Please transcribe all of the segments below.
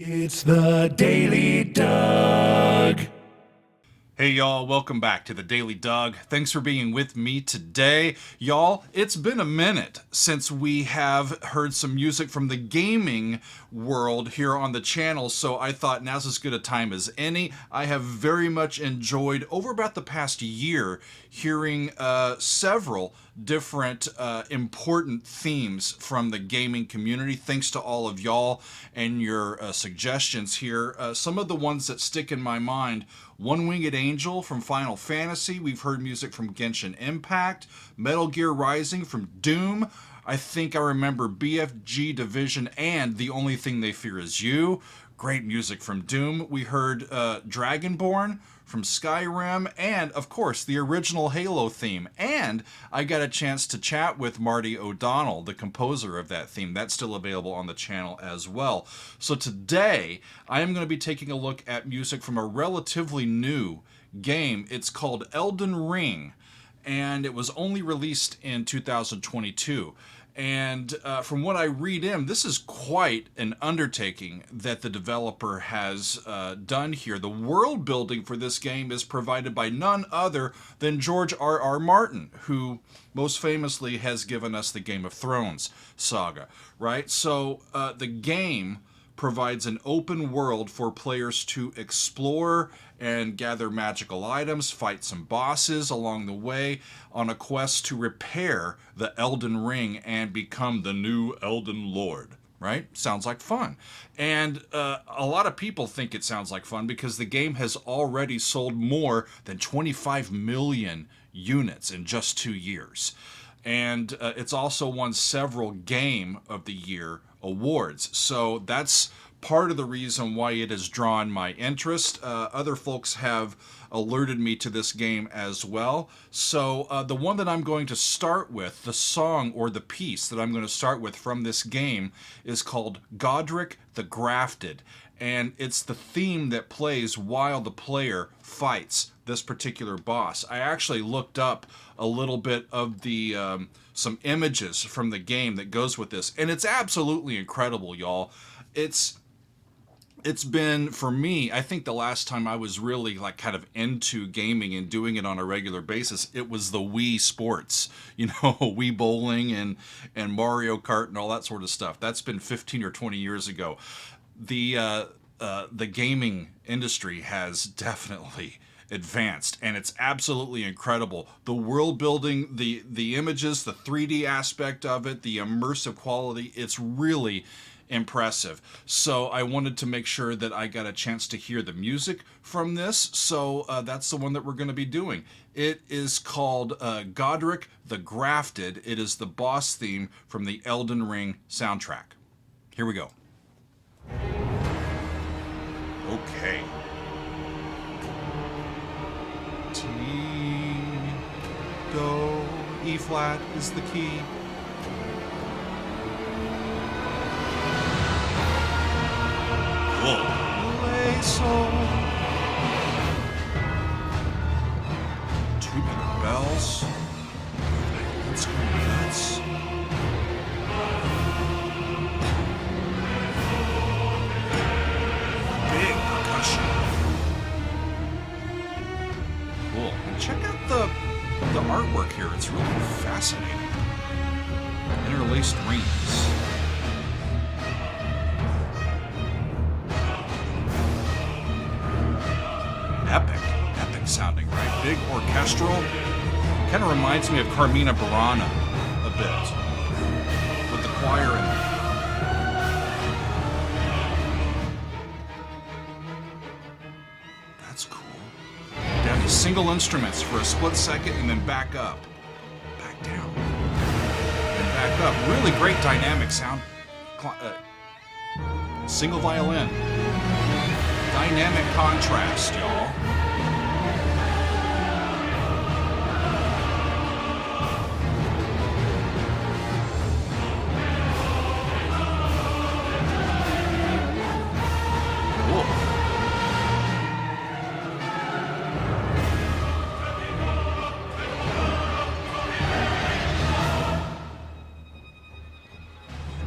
It's the Daily Doug. Hey y'all, welcome back to the Daily Doug. Thanks for being with me today. Y'all, it's been a minute since we have heard some music from the gaming world here on the channel, so I thought now's as good a time as any. I have very much enjoyed, over about the past year, hearing several different important themes from the gaming community. Thanks to all of y'all and your suggestions here. Some of the ones that stick in my mind: One Winged Angel from Final Fantasy. We've heard music from Genshin Impact, Metal Gear Rising from Doom. I think I remember BFG Division and The Only Thing They Fear Is You. Great music from Doom. We heard Dragonborn from Skyrim, and of course the original Halo theme. And I got a chance to chat with Marty O'Donnell, the composer of that theme. That's still available on the channel as well. So today I am going to be taking a look at music from a relatively new game. It's called Elden Ring, and it was only released in 2022. And from what I read in, this is quite an undertaking that the developer has done here. The world building for this game is provided by none other than George R.R. Martin, who most famously has given us the Game of Thrones saga, right? So the game provides an open world for players to explore and gather magical items, fight some bosses along the way on a quest to repair the Elden Ring and become the new Elden Lord. Right? Sounds like fun. And a lot of people think it sounds like fun because the game has already sold more than 25 million units in just 2 years. And it's also won several Game of the Year awards. So that's part of the reason why it has drawn my interest. Other folks have alerted me to this game as well. So the one that I'm going to start with, the song or the piece that I'm going to start with from this game, is called Godrick the Grafted. And it's the theme that plays while the player fights this particular boss. I actually looked up a little bit of the some images from the game that goes with this, and it's absolutely incredible, y'all. It's been, for me, I think the last time I was really like kind of into gaming and doing it on a regular basis, it was the Wii Sports, Wii Bowling and Mario Kart and all that sort of stuff. That's been 15 or 20 years ago. The gaming industry has definitely advanced, and it's absolutely incredible. The world building, the images, the 3D aspect of it, the immersive quality, it's really impressive. So I wanted to make sure that I got a chance to hear the music from this. So that's the one that we're going to be doing. It is called Godrick the Grafted. It is the boss theme from the Elden Ring soundtrack. Here we go. Okay. T, Do, E flat is the key. Cool. Play so. 2-minute bells. Let's go nuts. Big percussion. Cool. And check out the artwork here. It's really fascinating. Interlaced rings. Epic sounding, right? Big orchestral. Kind of reminds me of Carmina Burana a bit, with the choir in there. That's cool. Down to single instruments for a split second and then back up. Back down. And back up. Really great dynamic sound. Single violin. Dynamic contrast, y'all.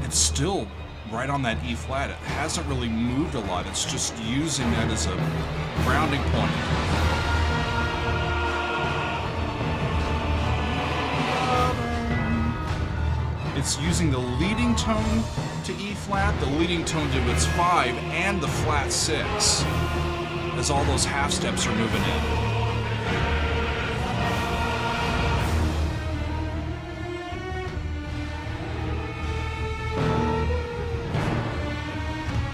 It's still right on that E flat. It hasn't really moved a lot. It's just using that as a grounding point. It's using the leading tone to E flat, the leading tone to its 5, and the flat 6, as all those half steps are moving in.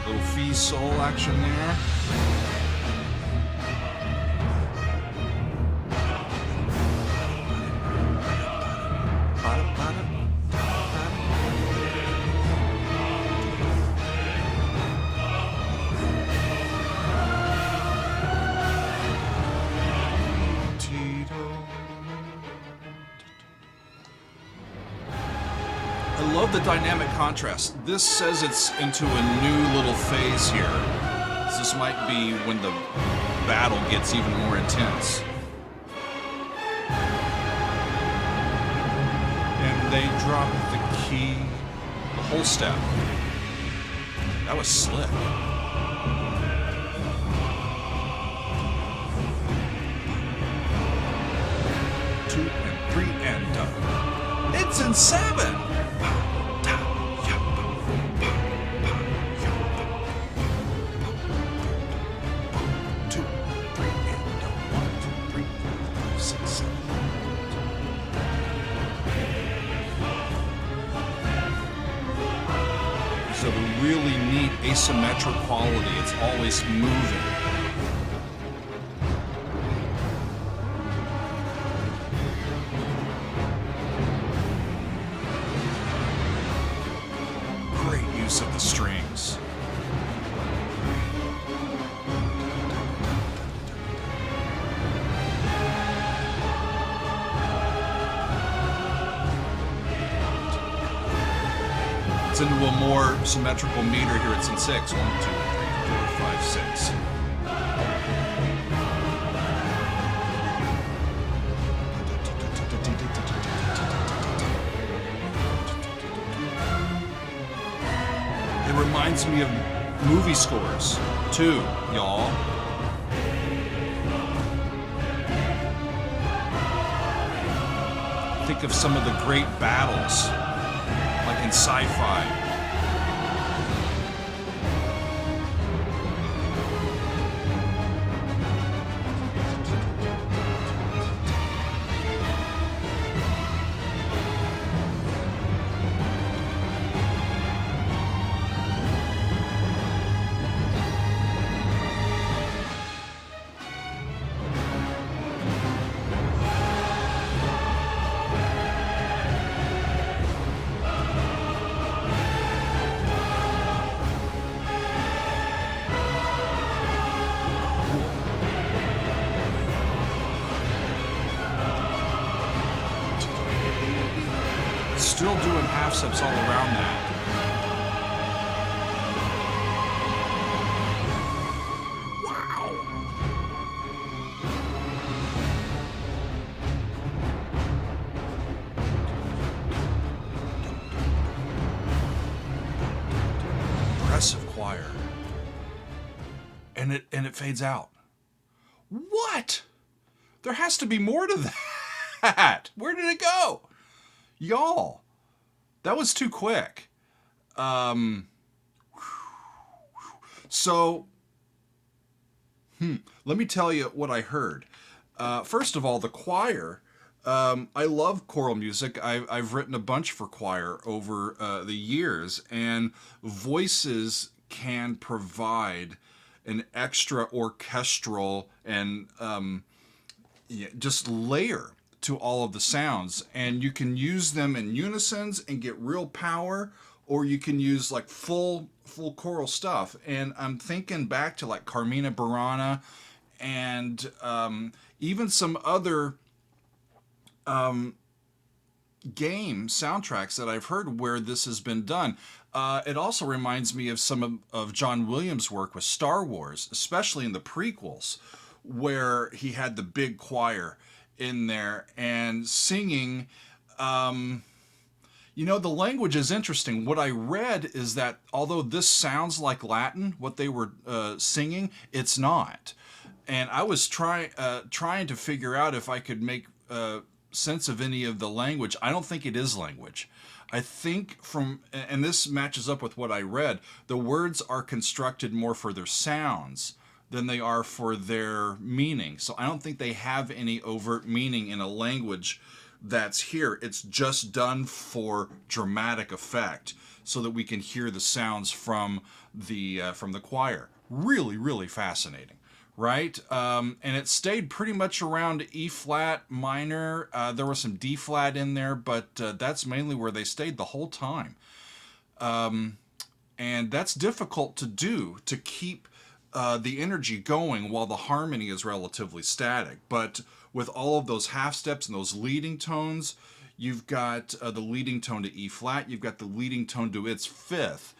Little fee sol action there. I love the dynamic contrast. This says it's into a new little phase here. This might be when the battle gets even more intense. And they drop the key, the whole step. That was slick. 2 and 3 and done. It's in 7. 6. So the really neat asymmetric quality, it's always moving. Great use of the strings. Into a more symmetrical meter here. It's in 6. 1, 2, 3, 4, 5, 6. It reminds me of movie scores too, y'all. Think of some of the great battles, like in sci-fi. Still doing half steps all around that. Wow. Impressive choir. And it fades out. What? There has to be more to that. Where did it go? Y'all, that was too quick. So, let me tell you what I heard. First of all, the choir. I love choral music. I've written a bunch for choir over the years, and voices can provide an extra orchestral and just layer to all of the sounds, and you can use them in unisons and get real power, or you can use like full choral stuff. And I'm thinking back to like Carmina Burana and even some other game soundtracks that I've heard where this has been done. It also reminds me of some of John Williams' work with Star Wars, especially in the prequels, where he had the big choir in there and singing, The language is interesting. What I read is that although this sounds like Latin, what they were singing, it's not. And I was trying to figure out if I could make sense of any of the language. I don't think it is language. I think and this matches up with what I read, the words are constructed more for their sounds than they are for their meaning. So I don't think they have any overt meaning in a language that's here. It's just done for dramatic effect so that we can hear the sounds from the choir. Really, really fascinating, right? And it stayed pretty much around E flat minor. There was some D flat in there, but that's mainly where they stayed the whole time. And that's difficult to do, to keep the energy going while the harmony is relatively static. But with all of those half steps and those leading tones, you've got the leading tone to E flat, you've got the leading tone to its fifth,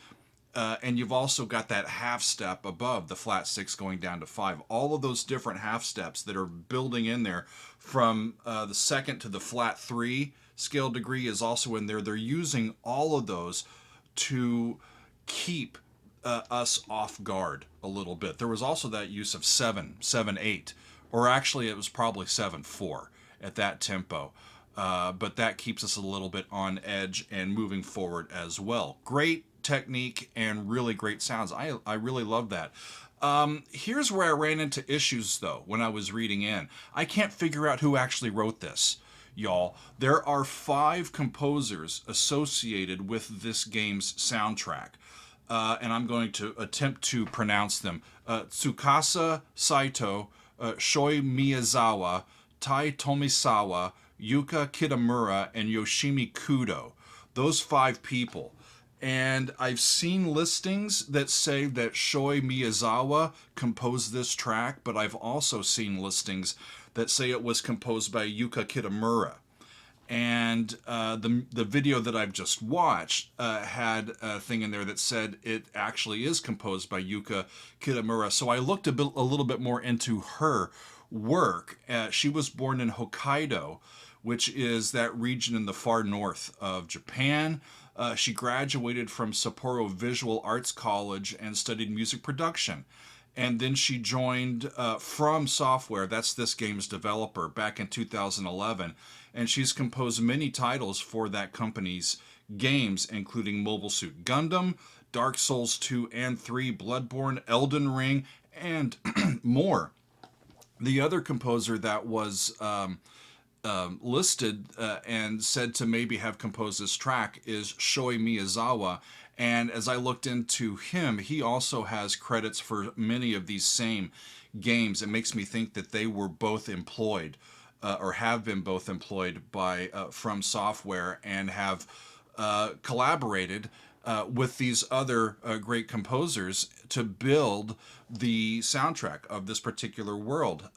and you've also got that half step above the flat six going down to five. All of those different half steps that are building in there from the second to the flat three scale degree is also in there. They're using all of those to keep us off guard a little bit. There was also that use of 7/7/8, or actually it was probably 7/4 at that tempo. But that keeps us a little bit on edge and moving forward as well. Great technique and really great sounds. I really love that. Here's where I ran into issues though when I was reading in. I can't figure out who actually wrote this, y'all. There are 5 composers associated with this game's soundtrack. And I'm going to attempt to pronounce them. Tsukasa Saito, Shoi Miyazawa, Tai Tomisawa, Yuka Kitamura, and Yoshimi Kudo. Those 5 people. And I've seen listings that say that Shoi Miyazawa composed this track, but I've also seen listings that say it was composed by Yuka Kitamura. And the video that I've just watched had a thing in there that said it actually is composed by Yuka Kitamura. So I looked a little bit more into her work. She was born in Hokkaido, which is that region in the far north of Japan. She graduated from Sapporo Visual Arts College and studied music production. And then she joined From Software, that's this game's developer, back in 2011. And she's composed many titles for that company's games, including Mobile Suit Gundam, Dark Souls 2 and 3, Bloodborne, Elden Ring, and more. The other composer that was listed and said to maybe have composed this track is Shoi Miyazawa. And as I looked into him, he also has credits for many of these same games. It makes me think that they were both employed or have been both employed by From Software and have collaborated with these other great composers to build the soundtrack of this particular world.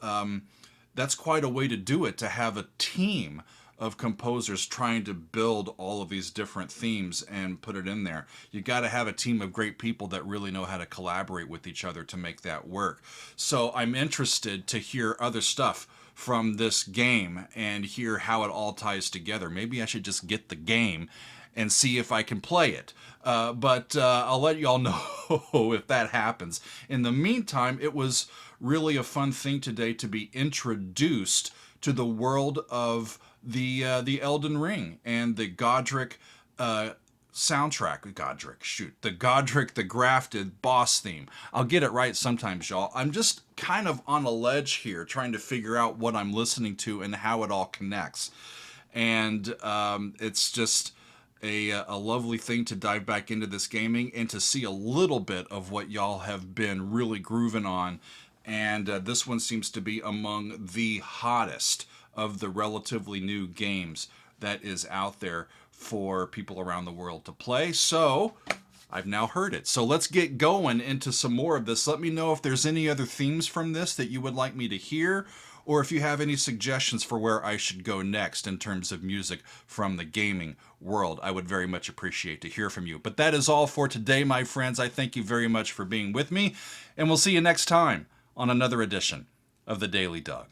That's quite a way to do it, to have a team of composers trying to build all of these different themes and put it in there. You got to have a team of great people that really know how to collaborate with each other to make that work. So I'm interested to hear other stuff from this game and hear how it all ties together. Maybe I should just get the game and see if I can play it. But I'll let y'all know if that happens. In the meantime, it was really a fun thing today to be introduced to the world of the Elden Ring and the Godrick soundtrack. The Godrick the Grafted boss theme. I'll get it right sometimes, y'all. I'm just kind of on a ledge here trying to figure out what I'm listening to and how it all connects. And it's just a lovely thing to dive back into this gaming and to see a little bit of what y'all have been really grooving on. And this one seems to be among the hottest of the relatively new games that is out there for people around the world to play. So I've now heard it. So let's get going into some more of this. Let me know if there's any other themes from this that you would like me to hear, or if you have any suggestions for where I should go next in terms of music from the gaming world. I would very much appreciate to hear from you. But that is all for today, my friends. I thank you very much for being with me, and we'll see you next time on another edition of the Daily Doug.